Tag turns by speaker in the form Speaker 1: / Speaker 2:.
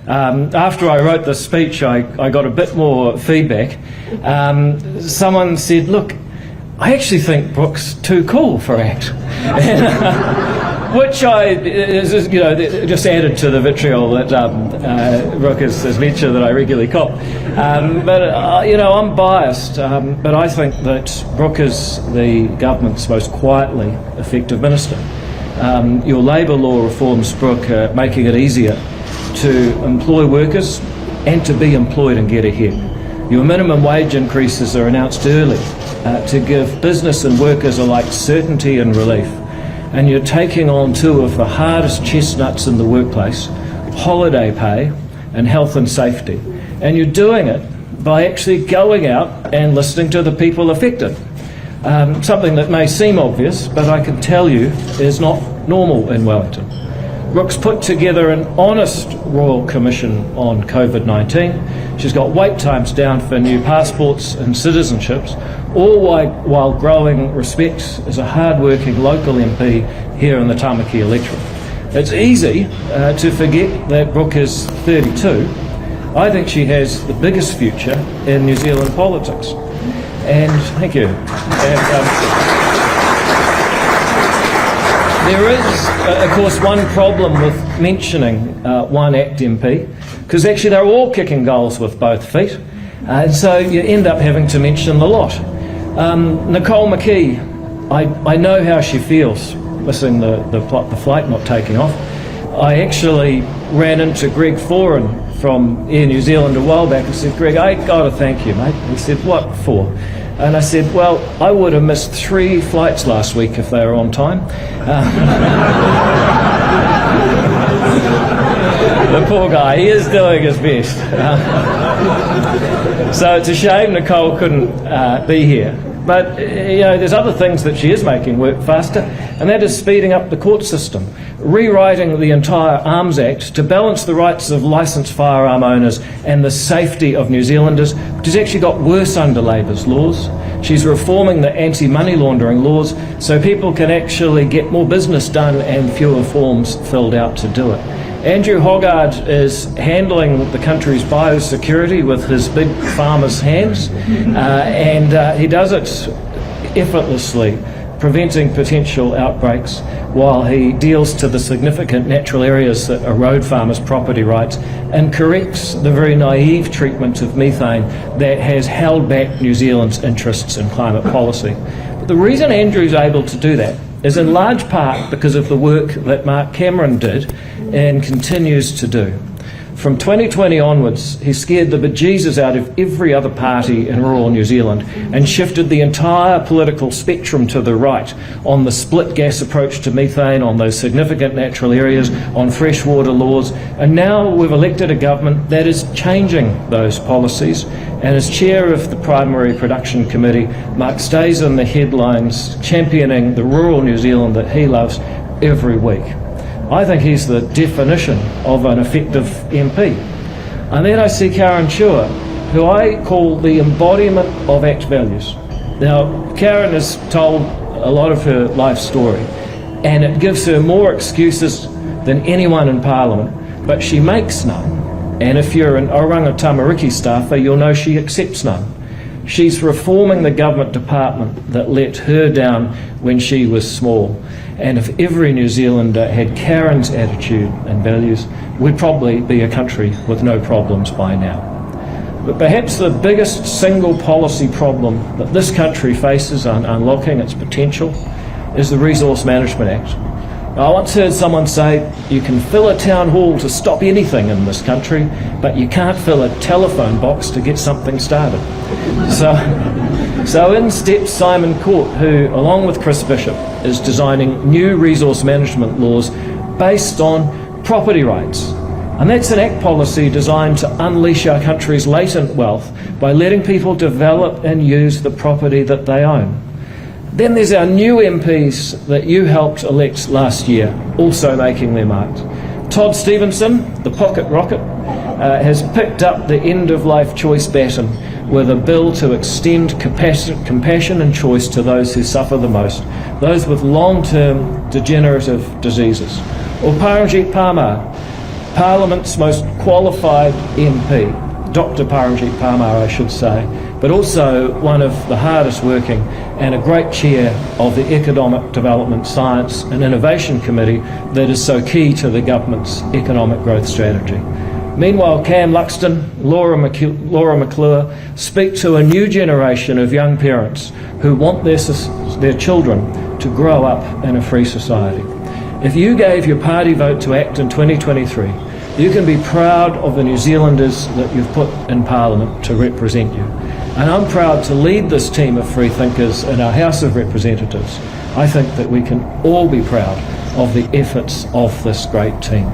Speaker 1: After I wrote this speech, I got a bit more feedback. Someone said, look, I actually think Brooke's too cool for ACT. Which just added to the vitriol that Brooke has mentioned that I regularly cop. I'm biased, but I think that Brooke is the government's most quietly effective minister. Your labour law reforms, Brooke, are making it easier to employ workers and to be employed and get ahead. Your minimum wage increases are announced early to give business and workers alike certainty and relief. And you're taking on two of the hardest chestnuts in the workplace, holiday pay and health and safety. And you're doing it by actually going out and listening to the people affected. Something that may seem obvious, but I can tell you is not normal in Wellington. Brooke's put together an honest Royal Commission on COVID-19. She's got wait times down for new passports and citizenships, all while growing respect as a hard-working local MP here in the Tamaki electorate. It's easy to forget that Brooke is 32. I think she has the biggest future in New Zealand politics. And thank you. There is, of course, one problem with mentioning one ACT MP, because actually they're all kicking goals with both feet, and so you end up having to mention the lot. Nicole McKee, I know how she feels missing the flight not taking off. I actually ran into Greg Foran from Air New Zealand a while back and said, Greg, I got to thank you, mate. He said, what for? And I said, well, I would have missed 3 flights last week if they were on time. The poor guy, he is doing his best. So it's a shame Nicole couldn't be here. But, there's other things that she is making work faster, and that is speeding up the court system, rewriting the entire Arms Act to balance the rights of licensed firearm owners and the safety of New Zealanders, which has actually got worse under Labour's laws. She's reforming the anti-money laundering laws so people can actually get more business done and fewer forms filled out to do it. Andrew Hoggard is handling the country's biosecurity with his big farmer's hands, and he does it effortlessly, preventing potential outbreaks while he deals to the significant natural areas that erode farmers' property rights and corrects the very naive treatment of methane that has held back New Zealand's interests in climate policy. But the reason Andrew's able to do that is in large part because of the work that Mark Cameron did and continues to do. From 2020 onwards, he scared the bejesus out of every other party in rural New Zealand and shifted the entire political spectrum to the right on the split gas approach to methane, on those significant natural areas, on freshwater laws. And now we've elected a government that is changing those policies. And as chair of the Primary Production Committee, Mark stays in the headlines championing the rural New Zealand that he loves every week. I think he's the definition of an effective MP. And then I see Karen Chua, who I call the embodiment of ACT values. Now, Karen has told a lot of her life story, and it gives her more excuses than anyone in Parliament, but she makes none. And if you're an Oranga Tamariki staffer, you'll know she accepts none. She's reforming the government department that let her down when she was small. And if every New Zealander had Karen's attitude and values, we'd probably be a country with no problems by now. But perhaps the biggest single policy problem that this country faces on unlocking its potential is the Resource Management Act. I once heard someone say, you can fill a town hall to stop anything in this country, but you can't fill a telephone box to get something started. So in steps Simon Court, who, along with Chris Bishop, is designing new resource management laws based on property rights. And that's an ACT policy designed to unleash our country's latent wealth by letting people develop and use the property that they own. Then there's our new MPs that you helped elect last year, also making their mark. Todd Stevenson, the pocket rocket, has picked up the end-of-life choice baton with a bill to extend compassion and choice to those who suffer the most, those with long-term degenerative diseases. Or Paramjit Parmar, Parliament's most qualified MP, Dr. Paramjit Parmar, I should say, but also one of the hardest working and a great chair of the Economic Development, Science and Innovation Committee that is so key to the government's economic growth strategy. Meanwhile, Cam Luxton, Laura McClure speak to a new generation of young parents who want their children to grow up in a free society. If you gave your party vote to ACT in 2023, you can be proud of the New Zealanders that you've put in Parliament to represent you. And I'm proud to lead this team of free thinkers in our House of Representatives. I think that we can all be proud of the efforts of this great team.